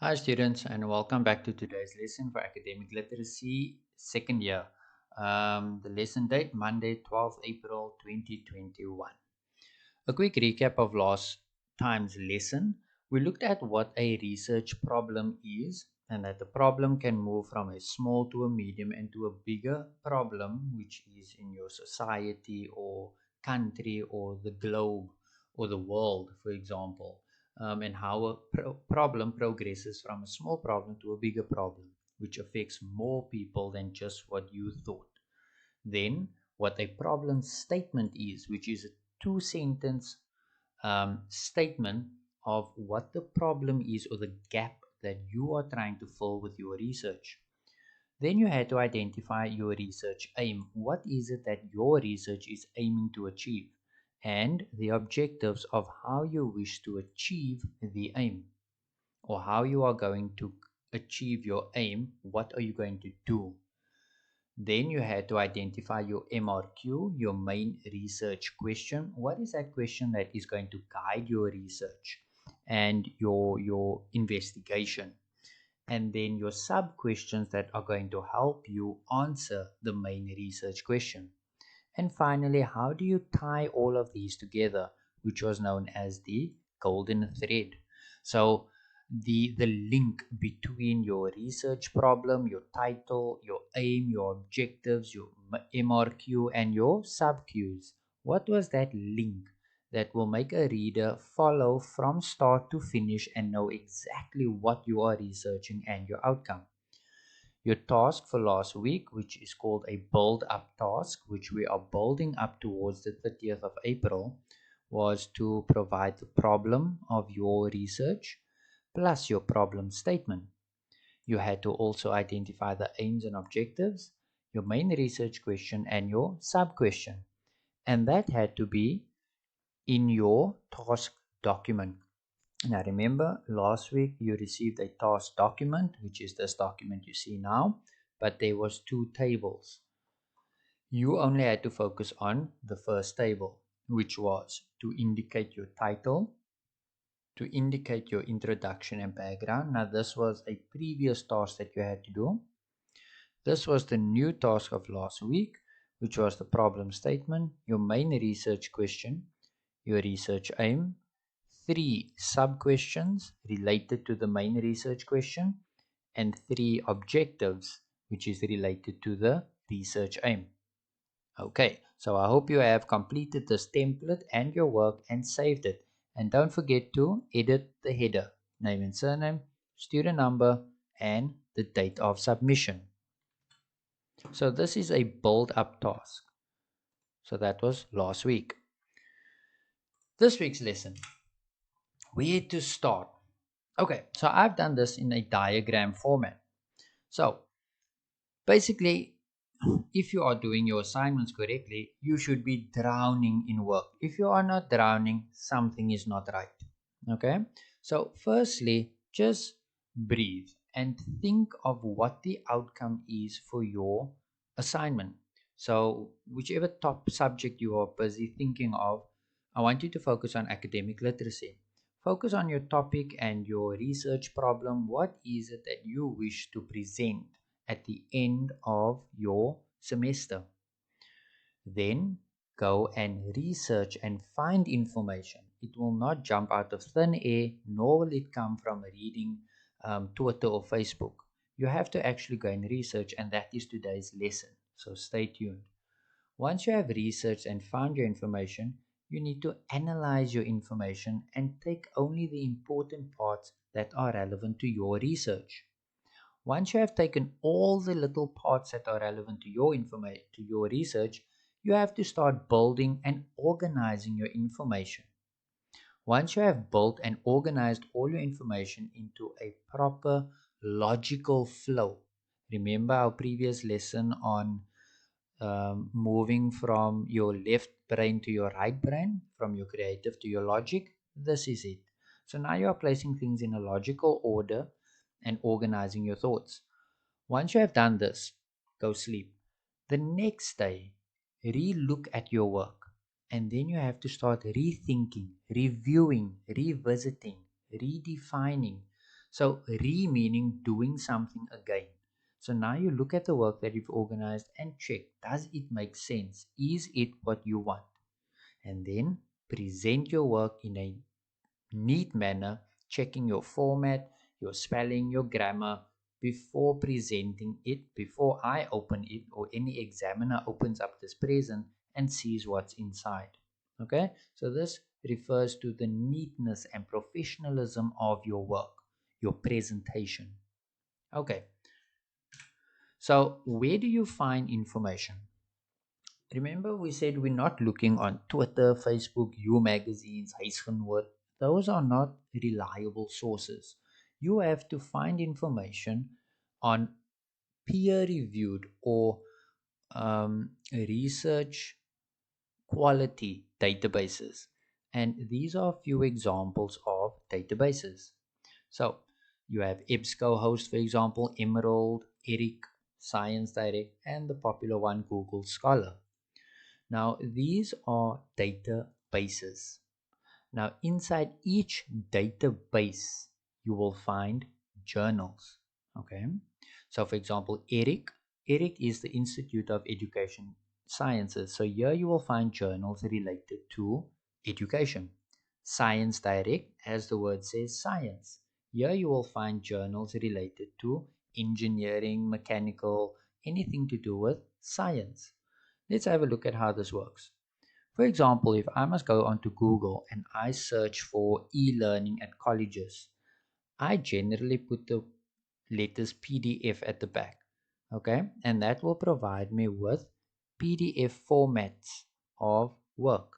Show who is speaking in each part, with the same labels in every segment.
Speaker 1: Hi students, and welcome back to today's lesson for academic literacy second year. The lesson date Monday 12th April 2021. A quick recap of last time's lesson. We looked at what a research problem is and that the problem can move from a small to a medium and to a bigger problem, which is in your society or country or the globe or the world, for example, and how a problem progresses from a small problem to a bigger problem, which affects more people than just what you thought. Then, what a problem statement is, which is a two-sentence statement of what the problem is or the gap that you are trying to fill with your research. Then you had to identify your research aim. What is it that your research is aiming to achieve? And the objectives of how you wish to achieve the aim, or how you are going to achieve your aim. What are you going to do? Then you had to identify your MRQ, your main research question. What is that question that is going to guide your research and your investigation? And then your sub questions that are going to help you answer the main research question. And finally, how do you tie all of these together, which was known as the golden thread? So the link between your research problem, your title, your aim, your objectives, your MRQ, and your sub Qs. What was that link that will make a reader follow from start to finish and know exactly what you are researching and your outcome? Your task for last week, which is called a build up task, which we are building up towards the 30th of April, was to provide the problem of your research plus your problem statement. You had to also identify the aims and objectives, your main research question, and your sub question. And that had to be in your task document. Now remember, last week you received a task document, which is this document you see now, but there was two tables. You only had to focus on the first table, which was to indicate your title, to indicate your introduction and background. Now this was a previous task that you had to do. This was the new task of last week, which was the problem statement, your main research question, your research aim, three sub-questions related to the main research question, and three objectives, which is related to the research aim. Okay, so I hope you have completed this template and your work and saved it. And don't forget to edit the header, name and surname, student number, and the date of submission. So this is a build up task. So that was last week. This week's lesson, where to start. Okay, so I've done this in a diagram format. So basically, if you are doing your assignments correctly, you should be drowning in work. If you are not drowning, something is not right. Okay, so firstly, just breathe and think of what the outcome is for your assignment. So, whichever top subject you are busy thinking of, I want you to focus on academic literacy. Focus on your topic and your research problem. What is it that you wish to present at the end of your semester? Then go and research and find information. It will not jump out of thin air, nor will it come from reading Twitter or Facebook. You have to actually go and research, and that is today's lesson. So stay tuned. Once you have researched and found your information, you need to analyze your information and take only the important parts that are relevant to your research. Once you have taken all the little parts that are relevant to your information, to your research, you have to start building and organizing your information. Once you have built and organized all your information into a proper logical flow, remember our previous lesson on moving from your left brain to your right brain, from your creative to your logic? This is it. So now you are placing things in a logical order and organizing your thoughts. Once you have done this, go sleep. The next day, re-look at your work, and then you have to start rethinking, reviewing, revisiting, redefining. So re-meaning doing something again. So now you look at the work that you've organized and check, does it make sense? Is it what you want? And then present your work in a neat manner, checking your format, your spelling, your grammar before presenting it, before I open it or any examiner opens up this present and sees what's inside. Okay, so this refers to the neatness and professionalism of your work, your presentation. Okay, so where do you find information? Remember, we said we're not looking on Twitter, Facebook, U magazines, Huisgenoot. Those are not reliable sources. You have to find information on peer reviewed or research quality databases. And these are a few examples of databases. So you have EBSCO host, for example, Emerald, ERIC, Science Direct, and the popular one, Google Scholar. Now, these are databases. Now, inside each database, you will find journals. Okay. So, for example, ERIC is the Institute of Education Sciences. So, here you will find journals related to education. Science Direct, as the word says, science. Here you will find journals related to engineering, mechanical, anything to do with science. Let's have a look at how this works. For example, if I must go onto Google and I search for e-learning at colleges, I generally put the letters PDF at the back. Okay, and that will provide me with PDF formats of work.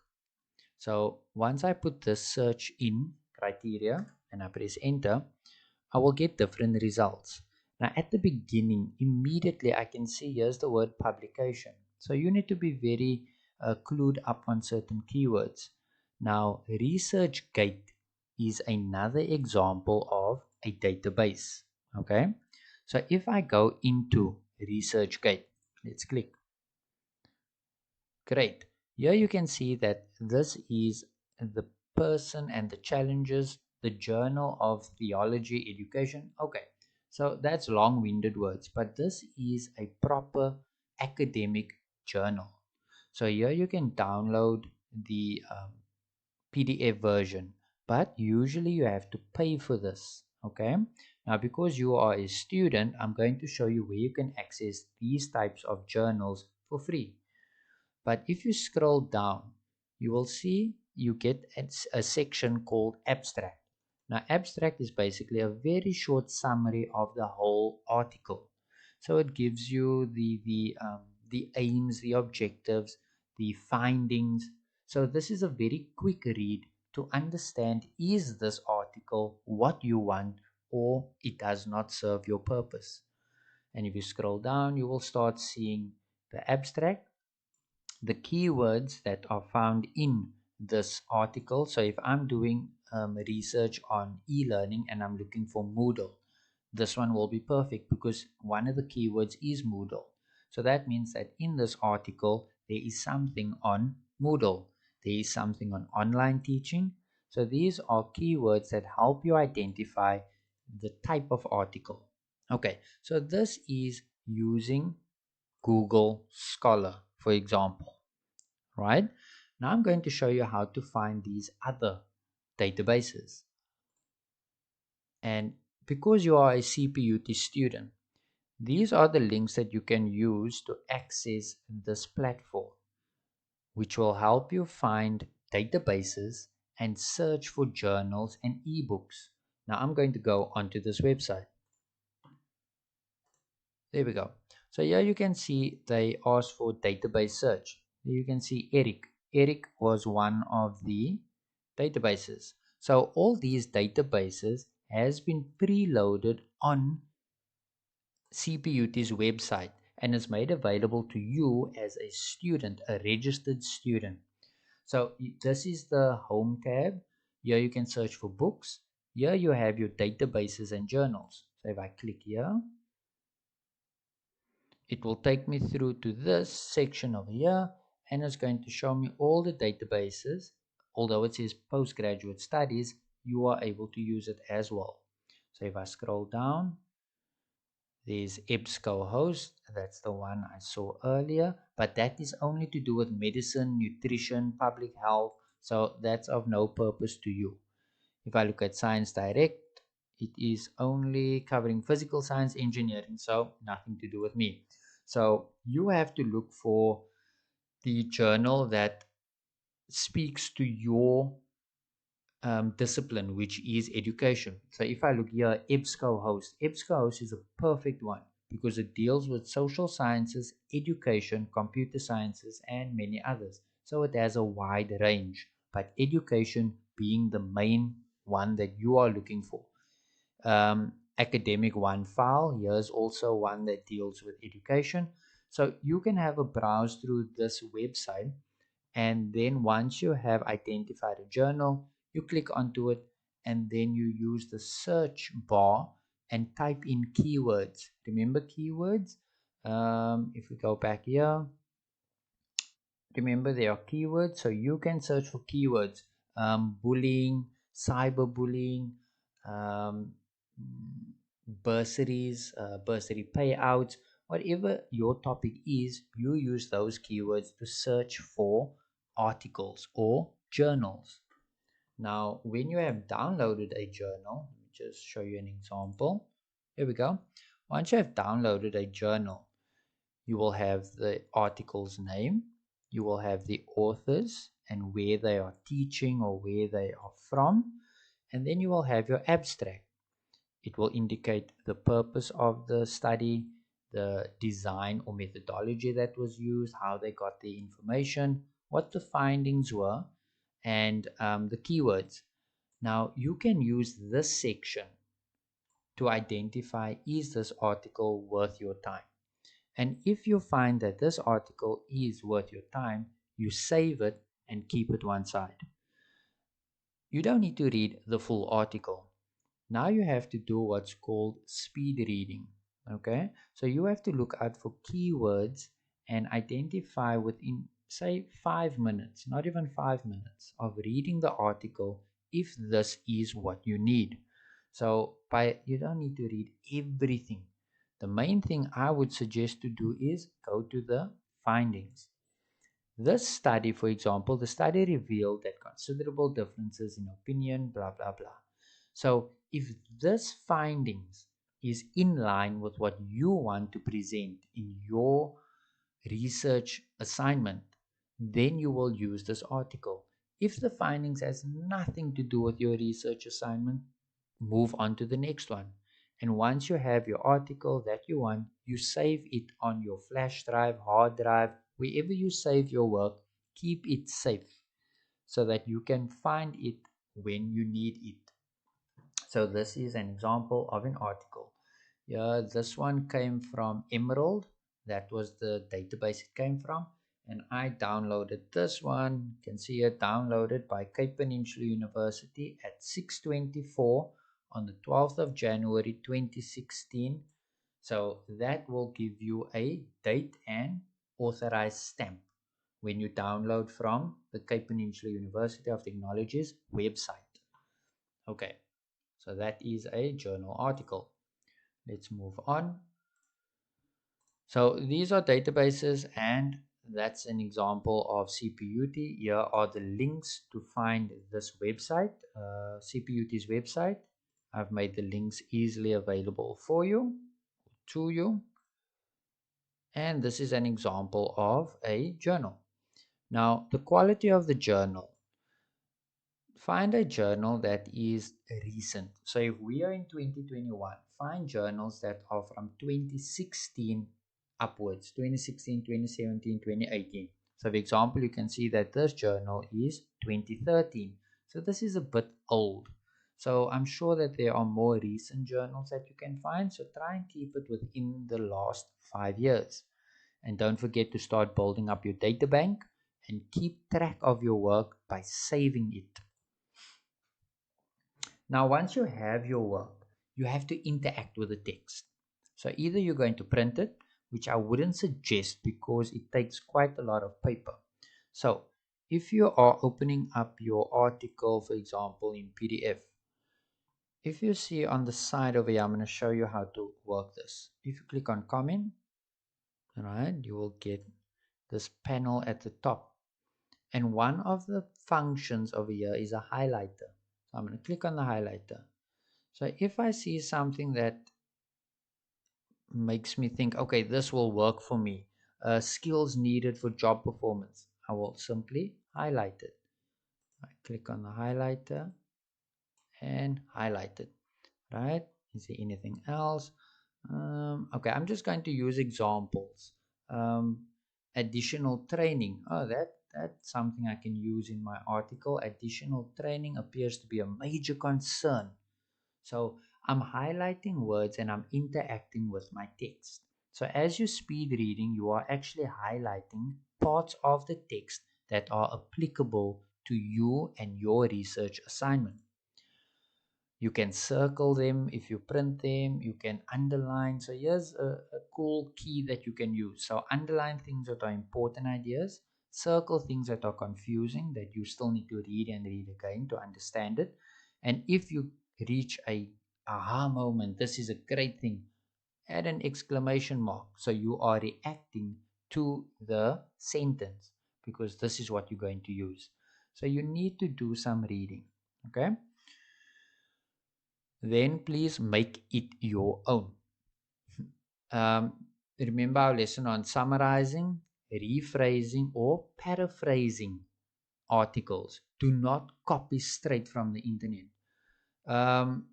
Speaker 1: So once I put the search in criteria and I press enter, I will get different results. Now at the beginning, immediately I can see here's the word publication. So you need to be very clued up on certain keywords. Now ResearchGate is another example of a database. Okay, so if I go into ResearchGate, let's click. Great. Here you can see that this is the person and the challenges, the Journal of Theology Education. Okay, so that's long-winded words, but this is a proper academic journal. So here you can download the PDF version, but usually you have to pay for this. Okay, now because you are a student, I'm going to show you where you can access these types of journals for free. But if you scroll down, you will see you get a section called abstract. Now, abstract is basically a very short summary of the whole article. So it gives you the aims, the objectives, the findings. So this is a very quick read to understand, is this article what you want, or it does not serve your purpose. And if you scroll down, you will start seeing the abstract, the keywords that are found in this article. So if I'm doing research on e-learning and I'm looking for Moodle, this one will be perfect because one of the keywords is Moodle. So that means that in this article, there is something on Moodle. There is something on online teaching. So these are keywords that help you identify the type of article. Okay, so this is using Google Scholar, for example, right? Now I'm going to show you how to find these other databases. And because you are a CPUT student, these are the links that you can use to access this platform, which will help you find databases and search for journals and ebooks. Now I'm going to go onto this website. There we go. So here you can see they asked for database search. Here you can see Eric. Eric was one of the databases. So all these databases has been preloaded on CPUT's website and is made available to you as a student, a registered student. So this is the home tab. Here you can search for books. Here you have your databases and journals. So if I click here, it will take me through to this section over here and it's going to show me all the databases. Although it says postgraduate studies, you are able to use it as well. So if I scroll down, there's EBSCO host. That's the one I saw earlier, but that is only to do with medicine, nutrition, public health. So that's of no purpose to you. If I look at Science Direct, it is only covering physical science, engineering, so nothing to do with me. So you have to look for the journal that speaks to your discipline, which is education. So if I look here, EBSCO host is a perfect one because it deals with social sciences, education, computer sciences, and many others. So it has a wide range, but education being the main one that you are looking for. Academic one file, here's also one that deals with education. So you can have a browse through this website, and then once you have identified a journal, you click onto it, and then you use the search bar and type in keywords. Remember keywords? If we go back here, remember there are keywords, so you can search for keywords. Bullying, cyberbullying, um, bursaries, bursary payouts, whatever your topic is, you use those keywords to search for articles or journals. Now, when you have downloaded a journal, let me just show you an example. Here we go. Once you have downloaded a journal, you will have the article's name, you will have the authors and where they are teaching or where they are from, and then you will have your abstract. It will indicate the purpose of the study, the design or methodology that was used, how they got the information, what the findings were, and the keywords. Now, you can use this section to identify, is this article worth your time? And if you find that this article is worth your time, you save it and keep it one side. You don't need to read the full article. Now you have to do what's called speed reading. Okay, so you have to look out for keywords and identify within, say, 5 minutes, not even 5 minutes of reading the article, if this is what you need. So you don't need to read everything. The main thing I would suggest to do is go to the findings. This study, for example, the study revealed that considerable differences in opinion, blah, blah, blah. So if this findings is in line with what you want to present in your research assignment, then you will use this article. If the findings has nothing to do with your research assignment, move on to the next one. And once you have your article that you want, you save it on your flash drive, hard drive, wherever you save your work. Keep it safe so that you can find it when you need it. So this is an example of an article. Yeah, this one came from Emerald. That was the database it came from. And I downloaded this one. You can see it downloaded by Cape Peninsula University at 6:24 on the 12th of January 2016. So that will give you a date and authorized stamp when you download from the Cape Peninsula University of Technology's website. Okay, so that is a journal article. Let's move on. So these are databases, and that's an example of CPUT. Here are the links to find this website, CPUT's website. I've made the links easily available for you, to you. And this is an example of a journal. Now, the quality of the journal. Find a journal that is recent. So if we are in 2021, find journals that are from 2016 upwards, 2016, 2017, 2018. So for example, you can see that this journal is 2013. So this is a bit old. So I'm sure that there are more recent journals that you can find. So try and keep it within the last 5 years. And don't forget to start building up your data bank and keep track of your work by saving it. Now, once you have your work, you have to interact with the text. So either you're going to print it, which I wouldn't suggest because it takes quite a lot of paper. So if you are opening up your article, for example, in PDF, If you see on the side over here, I'm going to show you how to work this. If you click on comment, right, you will get this panel at the top. And one of the functions over here is a highlighter. So I'm going to click on the highlighter. So if I see something that makes me think, okay, this will work for me, skills needed for job performance, I will simply highlight it. I click on the highlighter and highlight it, right? Is there anything else? Okay, I'm just going to use examples. Additional training. Oh, that's something I can use in my article. Additional training appears to be a major concern. So I'm highlighting words and I'm interacting with my text. So as you speed reading, you are actually highlighting parts of the text that are applicable to you and your research assignment. You can circle them if you print them, you can underline. So here's a cool key that you can use. So underline things that are important ideas, circle things that are confusing that you still need to read and read again to understand it. And if you reach a aha moment, this is a great thing, add an exclamation mark. So you are reacting to the sentence because this is what you're going to use. So you need to do some reading. Okay. Then please make it your own. Um, Remember our lesson on summarizing, rephrasing, or paraphrasing articles. Do not copy straight from the internet.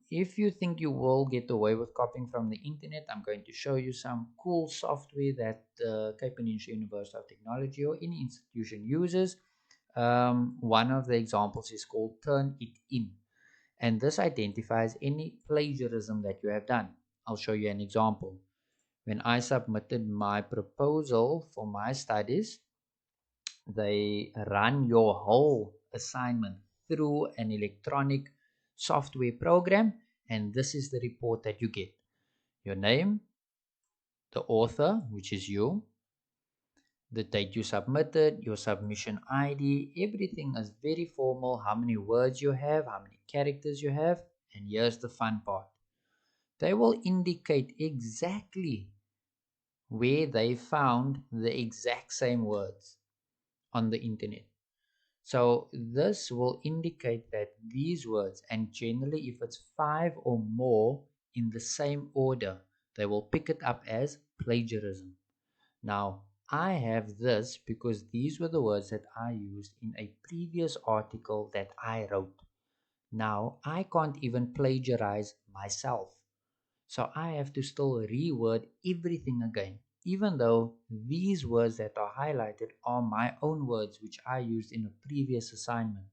Speaker 1: If you think you will get away with copying from the internet, I'm going to show you some cool software that Cape Peninsula University of Technology or any institution uses. One of the examples is called Turnitin, and this identifies any plagiarism that you have done. I'll show you an example. When I submitted my proposal for my studies, they run your whole assignment through an electronic software program, and this is the report that you get. Your name, the author, which is you, the date you submitted, your submission ID, everything is very formal, how many words you have, how many characters you have, and here's the fun part. They will indicate exactly where they found the exact same words on the internet. So this will indicate that these words, and generally if it's 5 or more in the same order, they will pick it up as plagiarism. Now, I have this because these were the words that I used in a previous article that I wrote. Now, I can't even plagiarize myself. So I have to still reword everything again, even though these words that are highlighted are my own words which I used in a previous assignment.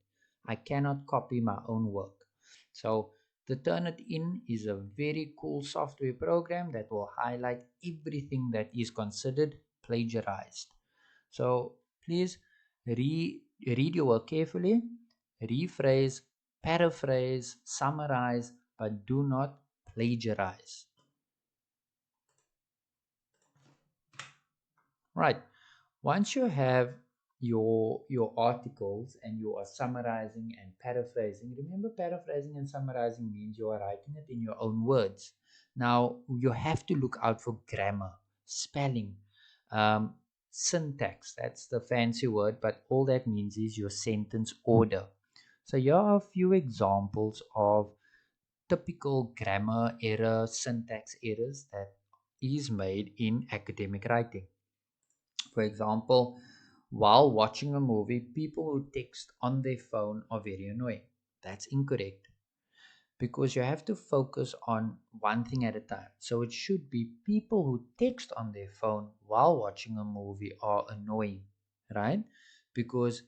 Speaker 1: I cannot copy my own work. So the Turnitin is a very cool software program that will highlight everything that is considered plagiarized. So please read your work carefully, rephrase, paraphrase, summarize, but do not plagiarize. Right. Once you have your articles and you are summarizing and paraphrasing, remember paraphrasing and summarizing means you are writing it in your own words. Now you have to look out for grammar, spelling, um, syntax. That's the fancy word, but all that means is your sentence order. So here are a few examples of typical grammar error, syntax errors that is made in academic writing. For example, while watching a movie, people who text on their phone are very annoying. That's incorrect because you have to focus on one thing at a time. So it should be people who text on their phone while watching a movie are annoying, right? Because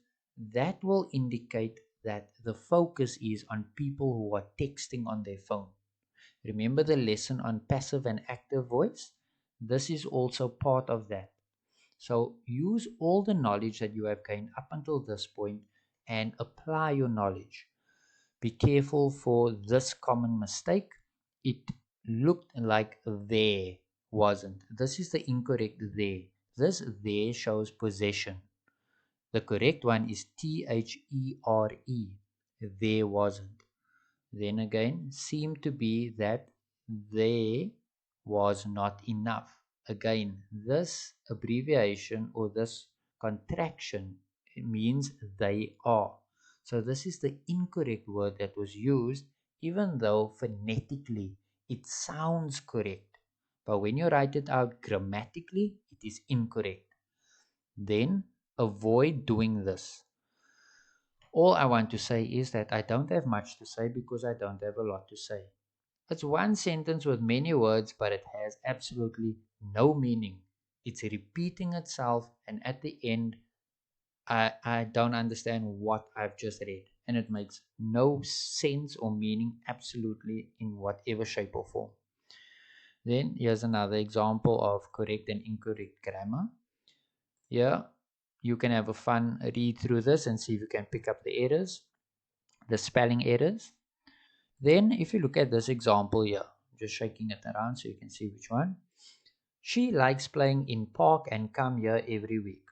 Speaker 1: that will indicate that the focus is on people who are texting on their phone. Remember the lesson on passive and active voice? This is also part of that. So use all the knowledge that you have gained up until this point and apply your knowledge. Be careful for this common mistake. It looked like there wasn't. This is the incorrect there. This there shows possession. The correct one is THERE. There wasn't. then again seemed to be that there was not enough. Again, this abbreviation or this contraction means they are. So this is the incorrect word that was used, even though phonetically it sounds correct. But when you write it out grammatically, it is incorrect. Then avoid doing this. All I want to say is that I don't have much to say because I don't have a lot to say. It's one sentence with many words, but it has absolutely no meaning. It's repeating itself, and at the end, I don't understand what I've just read, and it makes no sense or meaning absolutely in whatever shape or form. Then here's another example of correct and incorrect grammar. Here, you can have a fun read through this and see if you can pick up the errors, the spelling errors. Then if you look at this example here, just shaking it around so you can see which one. She likes playing in park and come here every week.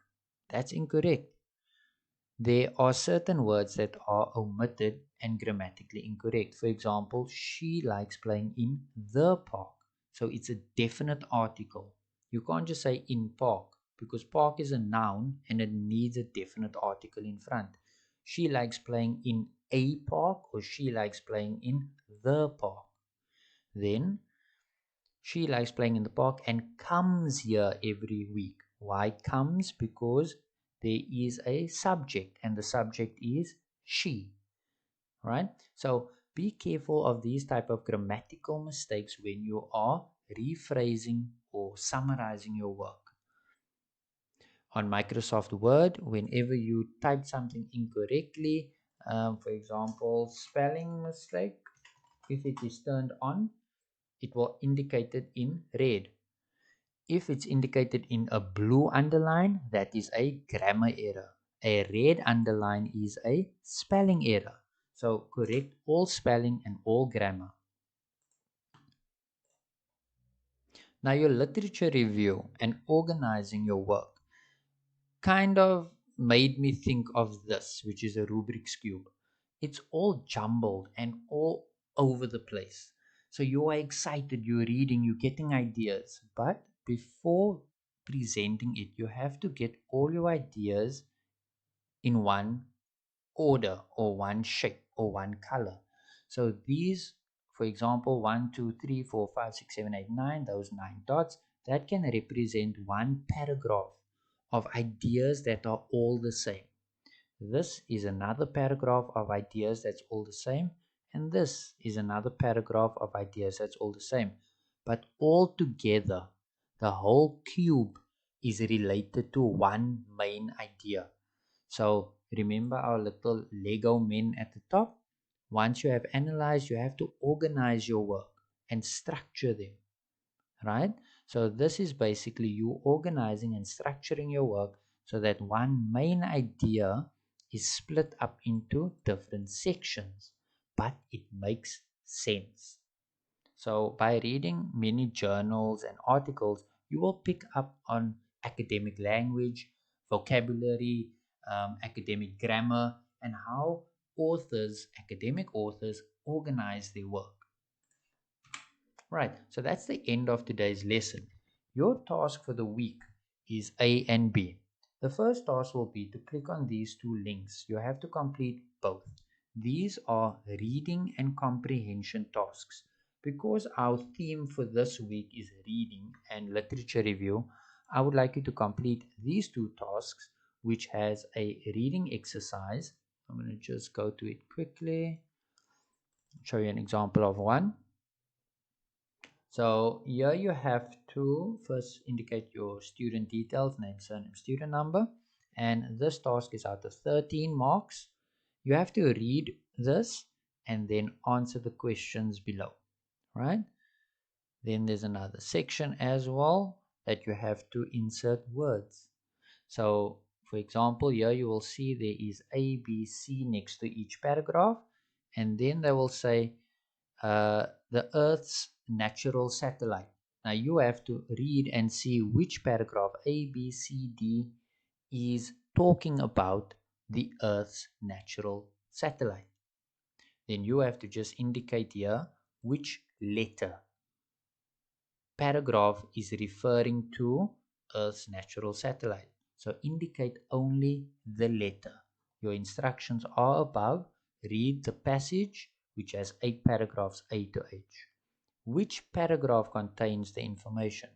Speaker 1: That's incorrect. There are certain words that are omitted and grammatically incorrect. For example, she likes playing in the park. So it's a definite article. You can't just say in park because park is a noun and it needs a definite article in front. She likes playing in a park or she likes playing in the park. Then she likes playing in the park and comes here every week. Why comes? Because there is a subject and the subject is she, right? So be careful of these type of grammatical mistakes when you are rephrasing or summarizing your work. On Microsoft Word, whenever you type something incorrectly, for example, spelling mistake, if it is turned on, it will indicate it in red. If it's indicated in a blue underline, that is a grammar error. A red underline is a spelling error. So correct all spelling and all grammar. Now your literature review and organizing your work kind of made me think of this, which is a Rubik's Cube. It's all jumbled and all over the place. So you are excited, you're reading, you're getting ideas. But before presenting it, you have to get all your ideas in one order or one shape or one color. So these, for example, 1, 2, 3, 4, 5, 6, 7, 8, 9, those 9 dots, that can represent one paragraph of ideas that are all the same. This is another paragraph of ideas that's all the same, and this is another paragraph of ideas that's all the same. But all together, the whole cube is related to one main idea. So remember our little Lego men at the top? Once you have analyzed, you have to organize your work and structure them, right? So this is basically you organizing and structuring your work so that one main idea is split up into different sections, but it makes sense. So by reading many journals and articles, you will pick up on academic language, vocabulary, academic grammar, and how authors, academic authors, organize their work. Right, so that's the end of today's lesson. Your task for the week is A and B. The first task will be to click on these two links. You have to complete both. These are reading and comprehension tasks. Because our theme for this week is reading and literature review, I would like you to complete these two tasks, which has a reading exercise. I'm going to just go to it quickly, show you an example of one. So here you have to first indicate your student details, name, surname, student number. And this task is out of 13 marks. You have to read this and then answer the questions below, right? Then there's another section as well that you have to insert words. So for example, here you will see there is A, B, C next to each paragraph. And then they will say, the Earth's natural satellite. Now you have to read and see which paragraph A, B, C, D is talking about the Earth's natural satellite. then you have to just indicate here which letter paragraph is referring to Earth's natural satellite. So indicate only the letter. Your instructions are above. Read the passage, which has 8 paragraphs A to H. Which paragraph contains the information?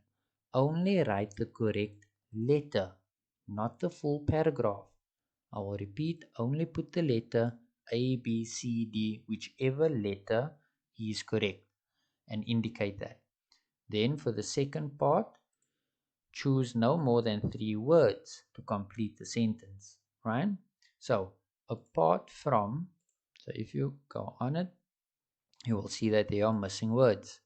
Speaker 1: Only write the correct letter, not the full paragraph. I will repeat, only put the letter A, B, C, D, whichever letter is correct, and indicate that. Then for the second part, choose no more than 3 words to complete the sentence, right? So apart from, so if you go on it, you will see that there are missing words.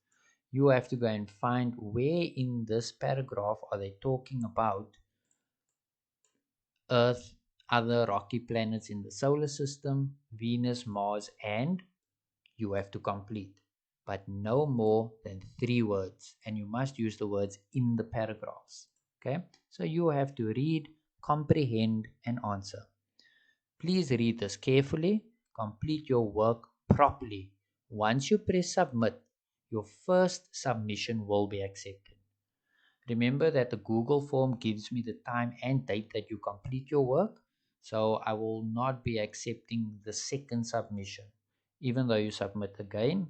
Speaker 1: You have to go and find where in this paragraph are they talking about Earth, other rocky planets in the solar system, Venus, Mars, and you have to complete, but no more than 3 words, and you must use the words in the paragraphs. Okay, so you have to read, comprehend, and answer. Please read this carefully, complete your work properly. Once you press submit, your first submission will be accepted. Remember that the Google form gives me the time and date that you complete your work, so I will not be accepting the second submission, even though you submit again,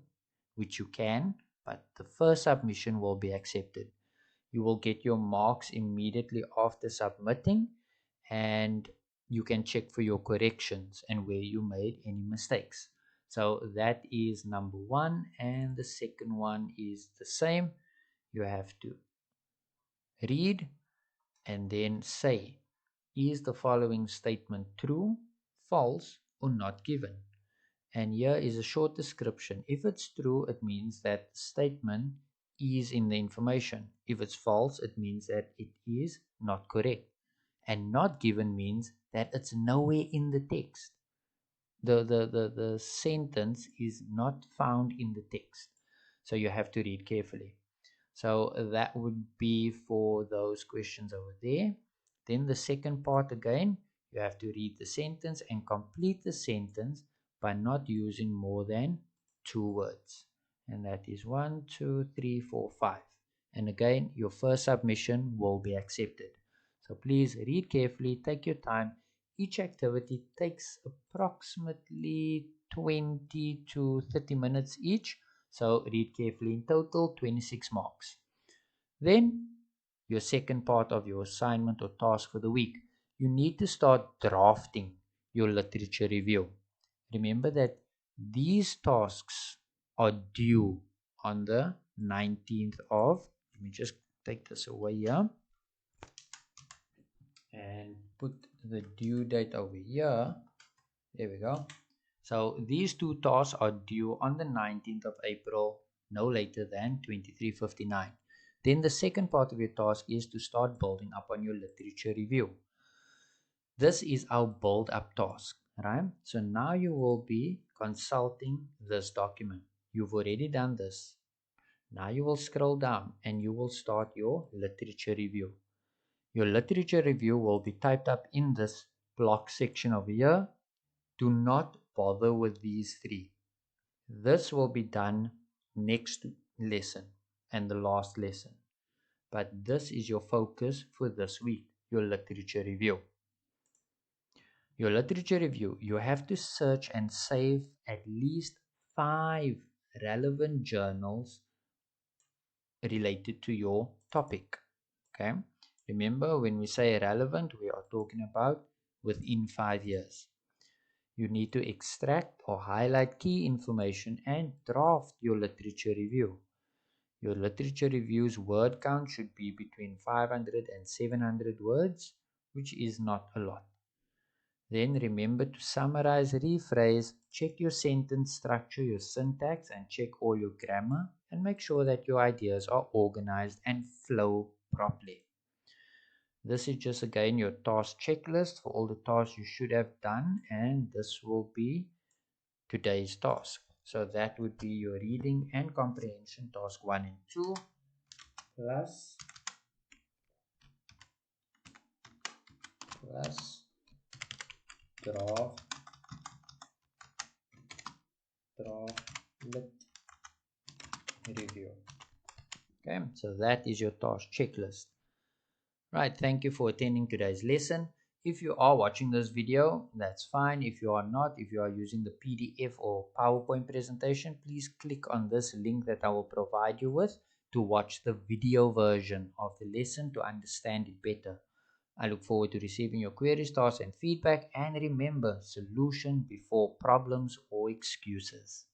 Speaker 1: which you can, but the first submission will be accepted. You will get your marks immediately after submitting, and you can check for your corrections and where you made any mistakes. So that is number one, and the second one is the same. You have to read and then say, is the following statement true, false, or not given? And here is a short description. If it's true, it means that the statement is in the information. If it's false, it means that it is not correct. And not given means that it's nowhere in the text. The sentence is not found in the text. So you have to read carefully. So that would be for those questions over there. Then the second part again, you have to read the sentence and complete the sentence by not using more than 2 words. And that is 1, 2, 3, 4, 5. And again, your first submission will be accepted. So please read carefully, take your time. Each activity takes approximately 20 to 30 minutes each. So read carefully. In total, 26 marks. Then your second part of your assignment or task for the week, you need to start drafting your literature review. Remember that these tasks are due on the 19th of, let me just take this away here and put the due date over here. There we go. So these two tasks are due on the 19th of April, no later than 23:59. Then the second part of your task is to start building up on your literature review. This is our build up task, right? So now you will be consulting this document. You've already done this. Now you will scroll down and you will start your literature review. Your literature review will be typed up in this block section over here. Do not bother with these 3. This will be done next lesson and the last lesson. But this is your focus for this week, your literature review. Your literature review, you have to search and save at least 5 relevant journals related to your topic. Okay? Remember, when we say relevant, we are talking about within 5 years. You need to extract or highlight key information and draft your literature review. Your literature review's word count should be between 500 and 700 words, which is not a lot. Then remember to summarize, rephrase, check your sentence structure, your syntax, and check all your grammar, and make sure that your ideas are organized and flow properly. This is just again your task checklist for all the tasks you should have done, and this will be today's task. So that would be your reading and comprehension task 1 and 2 plus draft Draft review. Okay, so that is your task checklist. Right, thank you for attending today's lesson. If you are watching this video, that's fine. If you are not, if you are using the PDF or PowerPoint presentation, please click on this link that I will provide you with to watch the video version of the lesson to understand it better. I look forward to receiving your queries, tasks, and feedback. And remember, solution before problems or excuses.